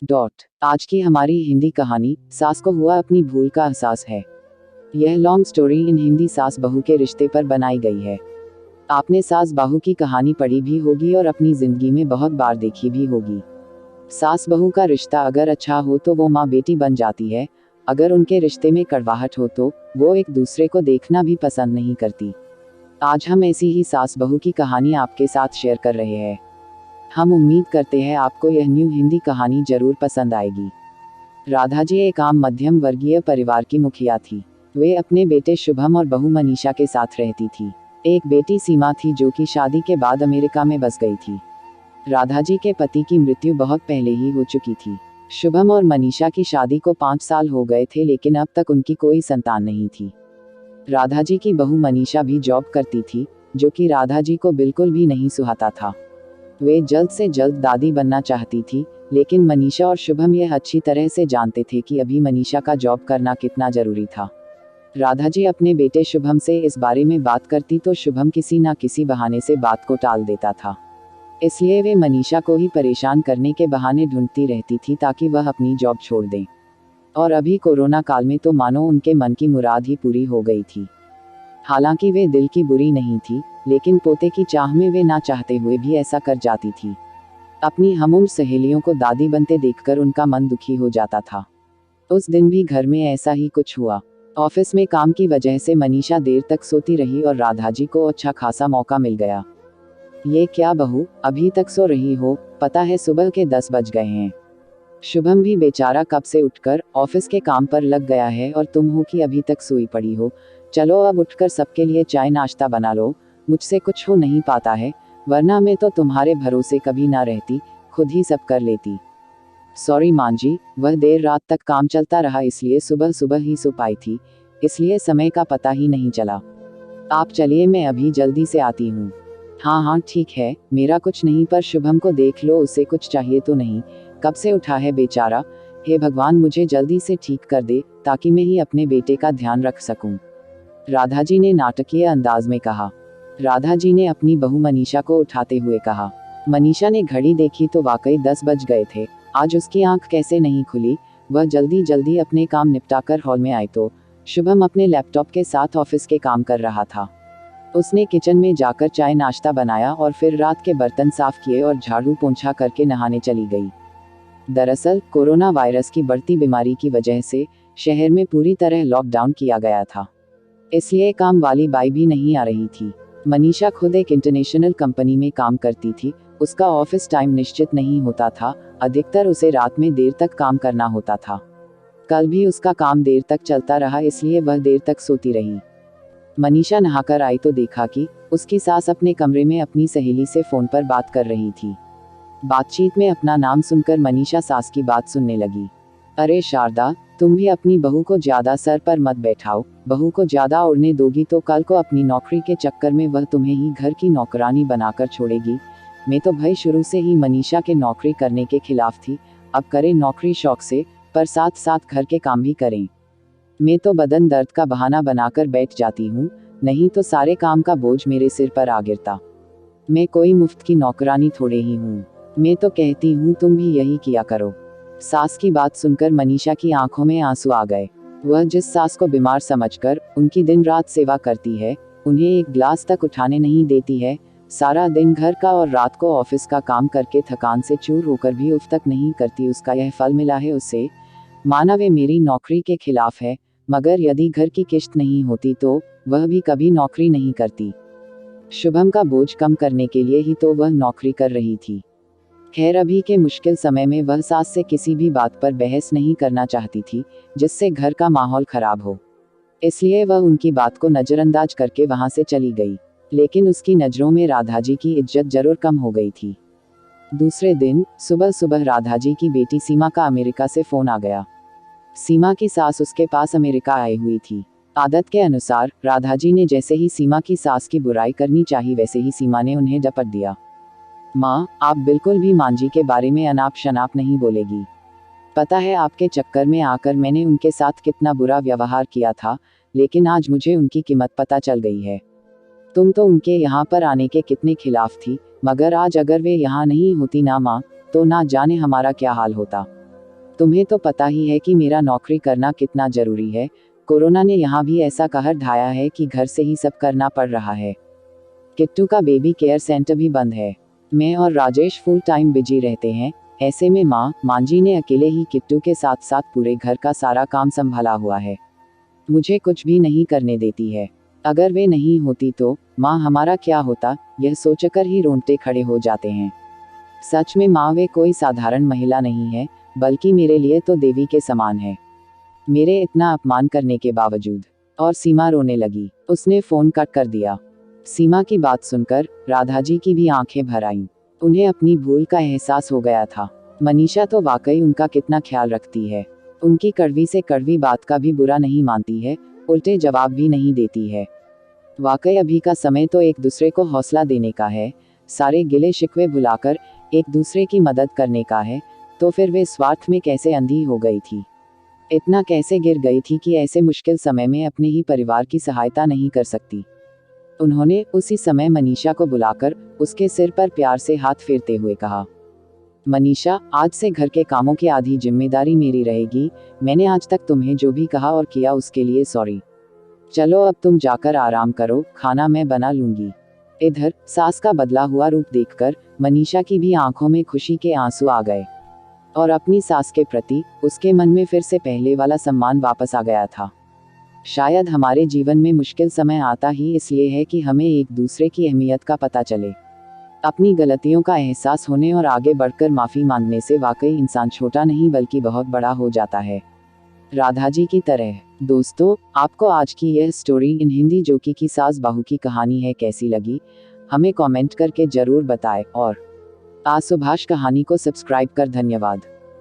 आज की हमारी हिंदी कहानी सास को हुआ अपनी भूल का एहसास है। यह लॉन्ग स्टोरी इन हिंदी सास बहू के रिश्ते पर बनाई गई है। आपने सास बहू की कहानी पढ़ी भी होगी और अपनी जिंदगी में बहुत बार देखी भी होगी। सास बहू का रिश्ता अगर अच्छा हो तो वो माँ बेटी बन जाती है, अगर उनके रिश्ते में कड़वाहट हो तो वो एक दूसरे को देखना भी पसंद नहीं करती। आज हम ऐसी ही सास बहू की कहानी आपके साथ शेयर कर रहे हैं। हम उम्मीद करते हैं आपको यह न्यू हिंदी कहानी जरूर पसंद आएगी। राधा जी एक आम मध्यम वर्गीय परिवार की मुखिया थी। वे अपने बेटे शुभम और बहू मनीषा के साथ रहती थी। एक बेटी सीमा थी जो कि शादी के बाद अमेरिका में बस गई थी। राधा जी के पति की मृत्यु बहुत पहले ही हो चुकी थी। शुभम और मनीषा की शादी को 5 साल हो गए थे, लेकिन अब तक उनकी कोई संतान नहीं थी। राधा जी की बहू मनीषा भी जॉब करती थी, जो कि राधा जी को बिल्कुल भी नहीं सुहाता था। वे जल्द से जल्द दादी बनना चाहती थी, लेकिन मनीषा और शुभम यह अच्छी तरह से जानते थे कि अभी मनीषा का जॉब करना कितना जरूरी था। राधा जी अपने बेटे शुभम से इस बारे में बात करती तो शुभम किसी ना किसी बहाने से बात को टाल देता था। इसलिए वे मनीषा को ही परेशान करने के बहाने ढूंढती रहती थी ताकि वह अपनी जॉब छोड़ दें। और अभी कोरोना काल में तो मानो उनके मन की मुराद ही पूरी हो गई थी। हालांकि वे दिल की बुरी नहीं थी, लेकिन पोते की चाह में वे ना चाहते हुए भी ऐसा कर जाती थी। अपनी हमउम्र सहेलियों को दादी बनते देखकर उनका मन दुखी हो जाता था। उस दिन भी घर में ऐसा ही कुछ हुआ। ऑफिस में काम की वजह से मनीषा देर तक सोती रही और राधा जी को अच्छा खासा मौका मिल गया। ये क्या बहू, अभी तक सो रही हो? पता है सुबह के 10 बज गए हैं। शुभम भी बेचारा कब से उठकर ऑफिस के काम पर लग गया है और तुम हो कि अभी तक सोई पड़ी हो। चलो अब उठकर सबके लिए चाय नाश्ता बना लो, मुझसे कुछ हो नहीं पाता है, वरना मैं तो तुम्हारे भरोसे कभी ना रहती, खुद ही सब कर लेती। सॉरी मां जी, वह देर रात तक काम चलता रहा इसलिए सुबह सुबह ही सो पाई थी, इसलिए समय का पता ही नहीं चला। आप चलिए, मैं अभी जल्दी से आती हूँ। हाँ हाँ ठीक है, मेरा कुछ नहीं, पर शुभम को देख लो, उसे कुछ चाहिए तो नहीं? कब से उठा है बेचारा। हे भगवान, मुझे जल्दी से ठीक कर दे ताकि मैं ही अपने बेटे का ध्यान रख सकूं। राधा जी ने नाटकीय अंदाज में कहा। राधा जी ने अपनी बहू मनीषा को उठाते हुए कहा। मनीषा ने घड़ी देखी तो वाकई 10 बज गए थे। आज उसकी आंख कैसे नहीं खुली। वह जल्दी जल्दी अपने काम निपटाकर हॉल में आई तो शुभम अपने लैपटॉप के साथ ऑफिस के काम कर रहा था। उसने किचन में जाकर चाय नाश्ता बनाया और फिर रात के बर्तन साफ किए और झाड़ू पोंछा करके नहाने चली गई। दरअसल कोरोना वायरस की बढ़ती बीमारी की वजह से शहर में पूरी तरह लॉकडाउन किया गया था, इसलिए काम वाली बाई भी नहीं आ रही थी। मनीषा खुद एक इंटरनेशनल कंपनी में काम करती थी। उसका ऑफिस टाइम निश्चित नहीं होता था, अधिकतर उसे रात में देर तक काम करना होता था। कल भी उसका काम देर तक चलता रहा, इसलिए वह देर तक सोती रही। मनीषा नहाकर आई तो देखा कि उसकी सास अपने कमरे में अपनी सहेली से फोन पर बात कर रही थी। बातचीत में अपना नाम सुनकर मनीषा सास की बात सुनने लगी। अरे शारदा, तुम भी अपनी बहू को ज्यादा सर पर मत बैठाओ, बहू को ज्यादा उड़ने दोगी तो कल को अपनी नौकरी के चक्कर में वह तुम्हें ही घर की नौकरानी बनाकर छोड़ेगी। मैं तो भाई शुरू से ही मनीषा के नौकरी करने के खिलाफ थी। अब करें नौकरी शौक से, पर साथ साथ घर के काम भी करें। मैं तो बदन दर्द का बहाना बनाकर बैठ जाती हूँ, नहीं तो सारे काम का बोझ मेरे सिर पर आ गिरता। मैं कोई मुफ्त की नौकरानी थोड़े ही हूँ। मैं तो कहती हूँ तुम भी यही किया करो। सास की बात सुनकर मनीषा की आंखों में आंसू आ गए। वह जिस सास को बीमार समझकर उनकी दिन रात सेवा करती है, उन्हें एक गिलास तक उठाने नहीं देती है, सारा दिन घर का और रात को ऑफिस का काम करके थकान से चूर होकर भी उफ तक नहीं करती, उसका यह फल मिला है उसे। माना वे मेरी नौकरी के खिलाफ है, मगर यदि घर की किश्त नहीं होती तो वह भी कभी नौकरी नहीं करती। शुभम का बोझ कम करने के लिए ही तो वह नौकरी कर रही थी। खैर अभी के मुश्किल समय में वह सास से किसी भी बात पर बहस नहीं करना चाहती थी जिससे घर का माहौल खराब हो, इसलिए वह उनकी बात को नजरअंदाज करके वहां से चली गई। लेकिन उसकी नजरों में राधा जी की इज्जत जरूर कम हो गई थी। दूसरे दिन सुबह सुबह राधा जी की बेटी सीमा का अमेरिका से फोन आ गया। सीमा की सास उसके पास अमेरिका आई हुई थी। आदत के अनुसार राधा जी ने जैसे ही सीमा की सास की बुराई करनी चाहिए वैसे ही सीमा ने उन्हें डपट दिया। माँ, आप बिल्कुल भी मांझी के बारे में अनाप शनाप नहीं बोलेगी। पता है आपके चक्कर में आकर मैंने उनके साथ कितना बुरा व्यवहार किया था, लेकिन आज मुझे उनकी कीमत पता चल गई है। तुम तो उनके यहाँ पर आने के कितने खिलाफ थी, मगर आज अगर वे यहाँ नहीं होती ना माँ, तो ना जाने हमारा क्या हाल होता। तुम्हें तो पता ही है कि मेरा नौकरी करना कितना जरूरी है। कोरोना ने यहाँ भी ऐसा कहर ढाया है कि घर से ही सब करना पड़ रहा है। किट्टू का बेबी केयर सेंटर भी बंद है। मैं और राजेश फुल टाइम बिजी रहते हैं। ऐसे में मांजी ने अकेले ही किट्टू के साथ साथ पूरे घर का सारा काम संभाला हुआ है। मुझे कुछ भी नहीं करने देती है। अगर वे नहीं होती तो माँ हमारा क्या होता, यह सोचकर ही रोंगटे खड़े हो जाते हैं। सच में माँ वे कोई साधारण महिला नहीं है, बल्कि मेरे लिए तो देवी के समान है। मेरे इतना अपमान करने के बावजूद। और सीमा रोने लगी। उसने फोन कट कर दिया। सीमा की बात सुनकर राधा जी की भी आंखें भर आईं। उन्हें अपनी भूल का एहसास हो गया था। मनीषा तो वाकई उनका कितना ख्याल रखती है। उनकी कड़वी से कड़वी बात का भी बुरा नहीं मानती है, उल्टे जवाब भी नहीं देती है। वाकई अभी का समय तो एक दूसरे को हौसला देने का है, सारे गिले शिकवे भुलाकर एक दूसरे की मदद करने का है। तो फिर वे स्वार्थ में कैसे अंधी हो गई थी, इतना कैसे गिर गई थी कि ऐसे मुश्किल समय में अपने ही परिवार की सहायता नहीं कर सकती। उन्होंने उसी समय मनीषा को बुलाकर उसके सिर पर प्यार से हाथ फेरते हुए कहा, मनीषा, आज से घर के कामों की आधी जिम्मेदारी मेरी रहेगी। मैंने आज तक तुम्हें जो भी कहा और किया उसके लिए सॉरी। चलो अब तुम जाकर आराम करो, खाना मैं बना लूंगी। इधर सास का बदला हुआ रूप देखकर मनीषा की भी आंखों में खुशी के आंसू आ गए और अपनी सास के प्रति उसके मन में फिर से पहले वाला सम्मान वापस आ गया था। शायद हमारे जीवन में मुश्किल समय आता ही इसलिए है कि हमें एक दूसरे की अहमियत का पता चले। अपनी गलतियों का एहसास होने और आगे बढ़कर माफ़ी मांगने से वाकई इंसान छोटा नहीं बल्कि बहुत बड़ा हो जाता है, राधा जी की तरह। दोस्तों, आपको आज की यह स्टोरी इन हिंदी जोकी की सास बहू की कहानी है कैसी लगी, हमें कमेंट करके ज़रूर बताएं और सुभाष कहानी को सब्सक्राइब कर धन्यवाद।